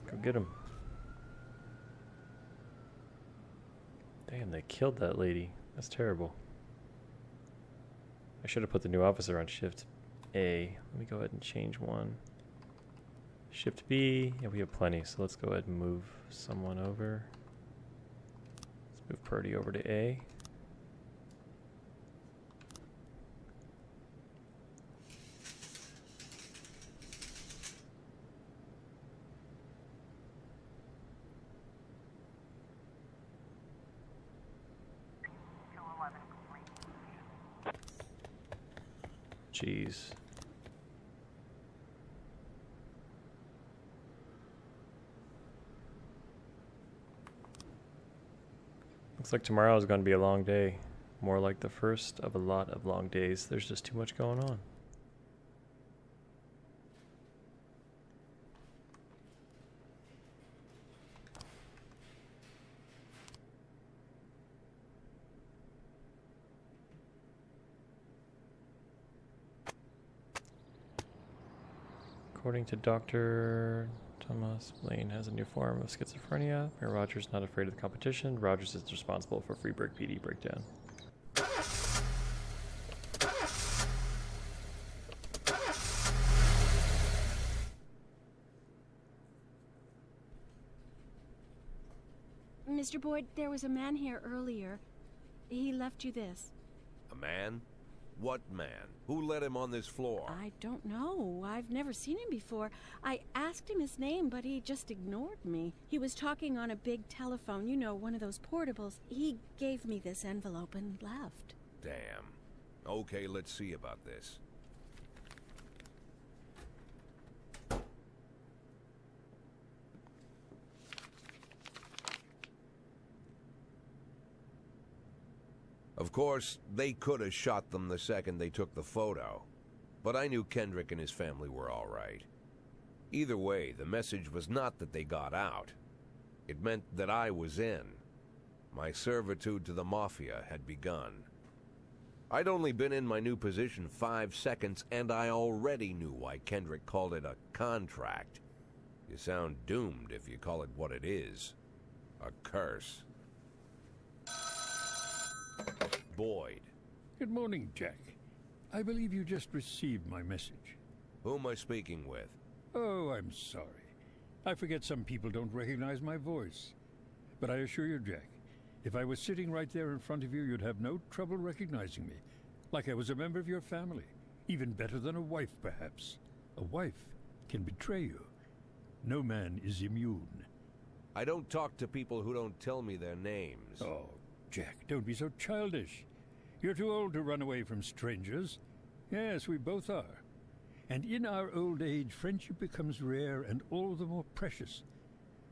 Go get him. Damn, they killed that lady. That's terrible. I should have put the new officer on Shift A. Let me go ahead and change one. Shift B. Yeah, we have plenty, so let's go ahead and move someone over. Let's move Purdy over to A. Jeez. Looks like tomorrow is going to be a long day. More like the first of a lot of long days. There's just too much going on. According to Dr. Thomas, Blaine has a new form of schizophrenia. Mayor Rogers not afraid of the competition. Rogers is responsible for Freeburg PD breakdown. Mr. Boyd, there was a man here earlier. He left you this. A man? What man? Who let him on this floor? I don't know. I've never seen him before. I asked him his name, but he just ignored me. He was talking on a big telephone, you know, one of those portables. He gave me this envelope and left. Damn. Okay, let's see about this. Of course, they could have shot them the second they took the photo. But I knew Kendrick and his family were all right. Either way, the message was not that they got out. It meant that I was in. My servitude to the Mafia had begun. I'd only been in my new position 5 seconds, and I already knew why Kendrick called it a contract. You sound doomed if you call it what it is. A curse. Boyd. Good morning, Jack. I believe you just received my message. Who am I speaking with? Oh, I'm sorry. I forget some people don't recognize my voice. But I assure you, Jack, if I was sitting right there in front of you, you'd have no trouble recognizing me. Like I was a member of your family. Even better than a wife, perhaps. A wife can betray you. No man is immune. I don't talk to people who don't tell me their names. Oh, Jack, don't be so childish. You're too old to run away from strangers. Yes, we both are. And in our old age, friendship becomes rare and all the more precious.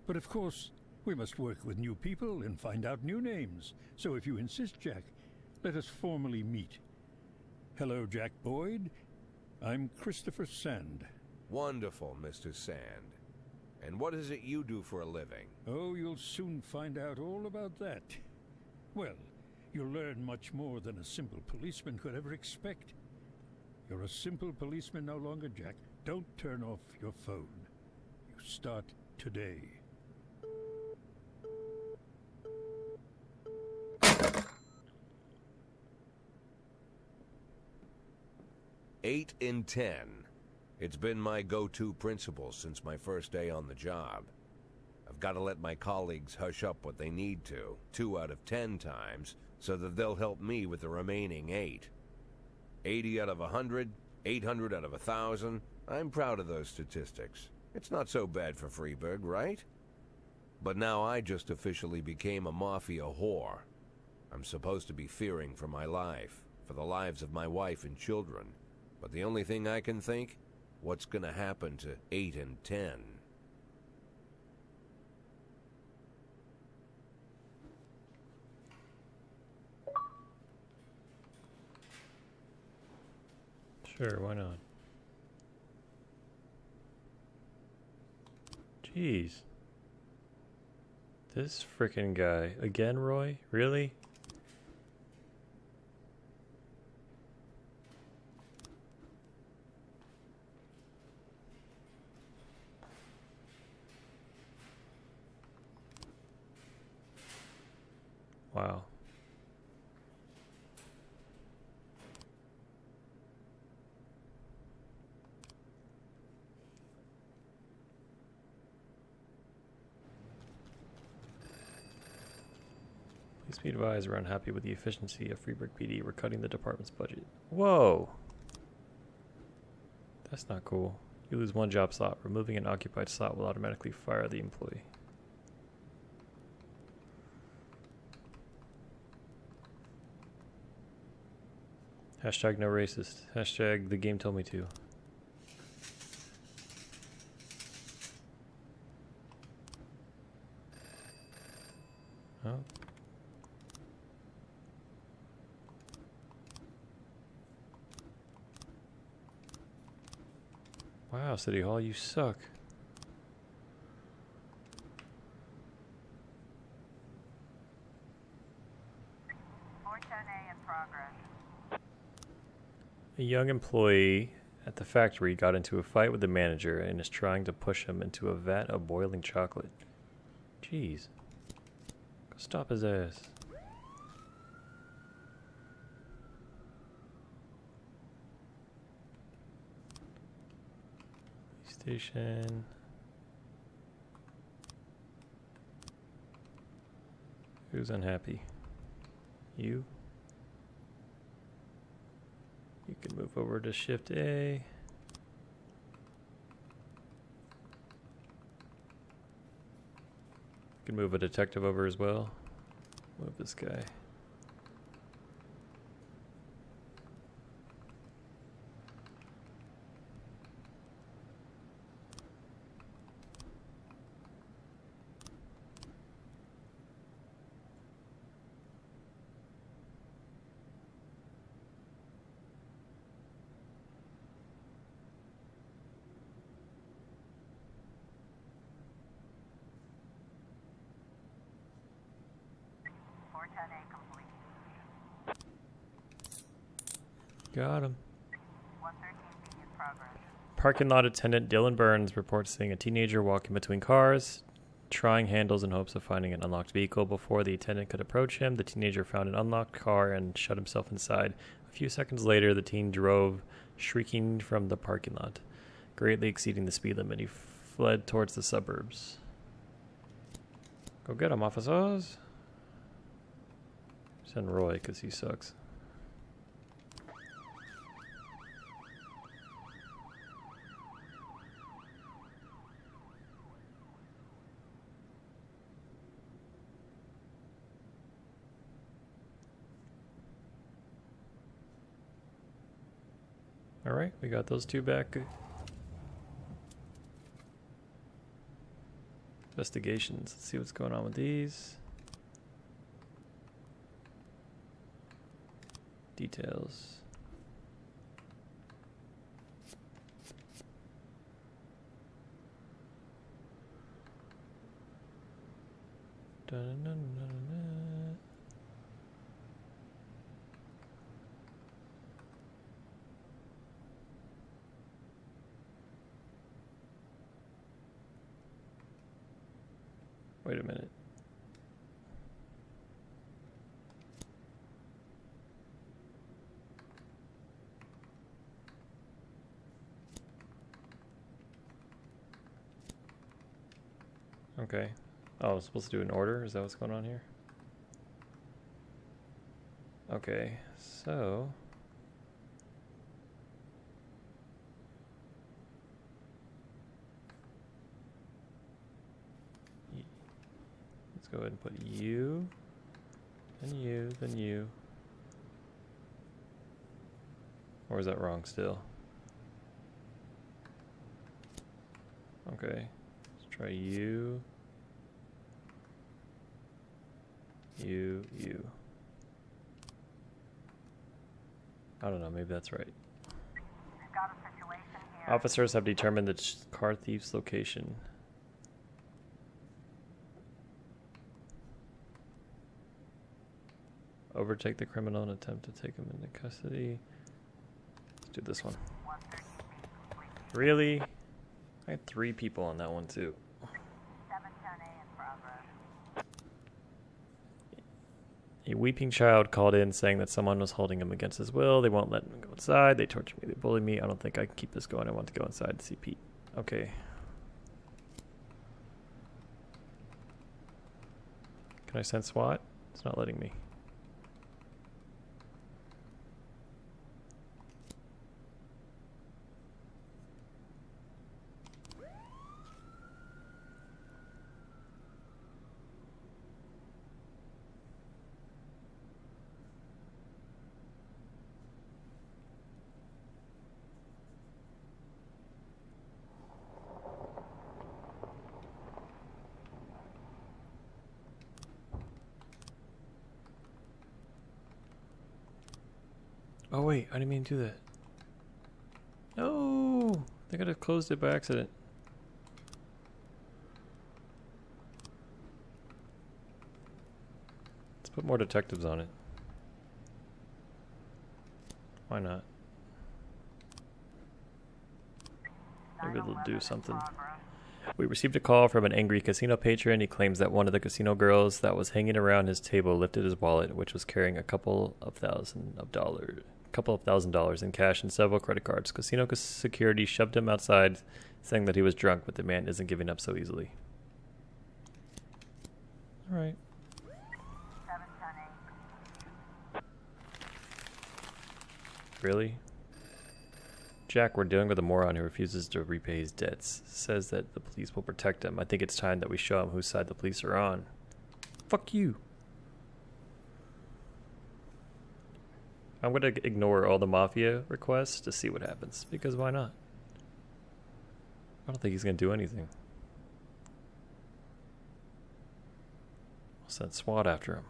But of course, we must work with new people and find out new names. So if you insist, Jack, let us formally meet. Hello, Jack Boyd. I'm Christopher Sand. Wonderful, Mr. Sand. And what is it you do for a living? Oh, you'll soon find out all about that. Well, you'll learn much more than a simple policeman could ever expect. You're a simple policeman no longer, Jack. Don't turn off your phone. You start today. Eight in 10. It's been my go-to principle since my first day on the job. I've got to let my colleagues hush up what they need to, 2 out of 10 times, so that they'll help me with the remaining 8. 80 out of 100, 800 out of 1,000. I'm proud of those statistics. It's not so bad for Freeburg, right? But now I just officially became a Mafia whore. I'm supposed to be fearing for my life, for the lives of my wife and children. But the only thing I can think, what's gonna happen to 8 and 10? Sure, why not? Jeez. This frickin' guy. Again, Roy? Really? Wow. Please be advised, we're unhappy with the efficiency of Freeburg PD. We're cutting the department's budget. Whoa! That's not cool. You lose 1 job slot. Removing an occupied slot will automatically fire the employee. Hashtag no racist. Hashtag the game told me to. Oh. Wow, City Hall, you suck. A in progress. A young employee at the factory got into a fight with the manager and is trying to push him into a vat of boiling chocolate. Jeez. Go stop his ass. Station. Who's unhappy? You? You can move over to Shift A. You can move a detective over as well. Move this guy. Got him. 113B in progress. Parking lot attendant Dylan Burns reports seeing a teenager walking between cars, trying handles in hopes of finding an unlocked vehicle. Before the attendant could approach him, the teenager found an unlocked car and shut himself inside. A few seconds later, the teen drove, shrieking from the parking lot, greatly exceeding the speed limit. He fled towards the suburbs. Go get him, officers. Send Roy, because he sucks. Alright, we got those two back. Investigations. Let's see what's going on with these. Details. Dun-dun-dun-dun-dun. Wait a minute. Okay. Oh, I was supposed to do an order? Is that what's going on here? Okay, so... Let's go ahead and put you, then you, then you. Or is that wrong still? Okay, let's try you, you. I don't know, maybe that's right. We've got a situation here. Officers have determined the car thief's location. Overtake the criminal and attempt to take him into custody. Let's do this one. 113B complete. Really? I had 3 people on that one too. 710A in progress. A weeping child called in saying that someone was holding him against his will. They won't let him go inside. They torture me. They bully me. I don't think I can keep this going. I want to go inside to see Pete. Okay. Can I send SWAT? It's not letting me. Oh wait, I didn't mean to do that. No! I could have closed it by accident. Let's put more detectives on it. Why not? Maybe they'll do something. We received a call from an angry casino patron. He claims that one of the casino girls that was hanging around his table lifted his wallet, which was carrying a couple of $1,000s in cash and several credit cards. Casino security shoved him outside, saying that he was drunk, but the man isn't giving up so easily. All right. Really? Jack, we're dealing with a moron who refuses to repay his debts. Says that the police will protect him. I think it's time that we show him whose side the police are on. Fuck you. I'm gonna ignore all the mafia requests to see what happens, because why not? I don't think he's gonna do anything. I'll send SWAT after him.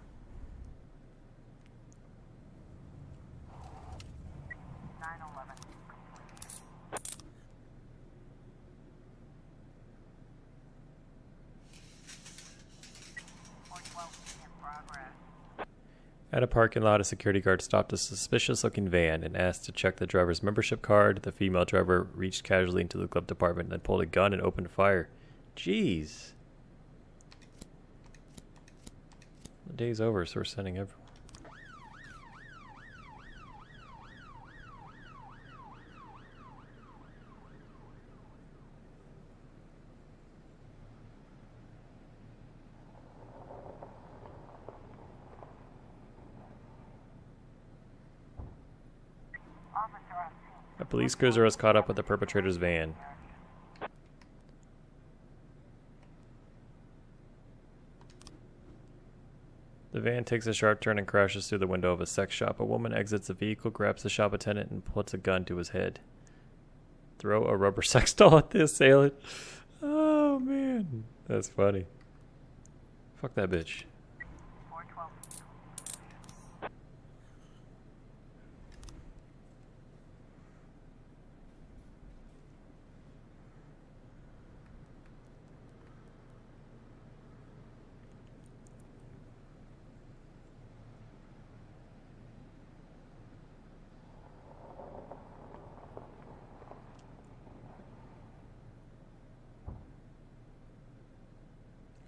At a parking lot, a security guard stopped a suspicious-looking van and asked to check the driver's membership card. The female driver reached casually into the glove compartment, then pulled a gun and opened fire. Jeez. The day's over, so we're sending everyone. A police cruiser was caught up with the perpetrator's van. The van takes a sharp turn and crashes through the window of a sex shop. A woman exits the vehicle, grabs the shop attendant, and puts a gun to his head. Throw a rubber sex doll at the assailant. Oh, man. That's funny. Fuck that bitch.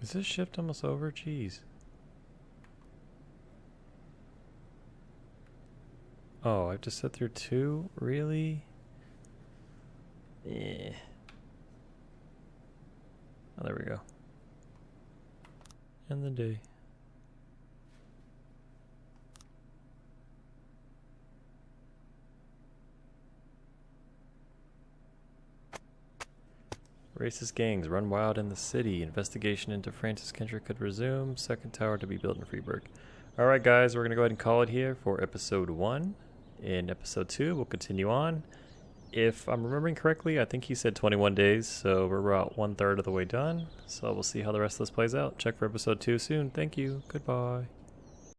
Is this shift almost over? Jeez. Oh, I have to sit through 2? Really? Eh. Oh, there we go. End the day. Racist gangs run wild in the city. Investigation into Francis Kendrick could resume. Second tower to be built in Freeburg. Alright guys, we're going to go ahead and call it here for episode 1. In episode 2, we'll continue on. If I'm remembering correctly, I think he said 21 days, so we're about 1/3 of the way done. So we'll see how the rest of this plays out. Check for episode 2 soon. Thank you. Goodbye.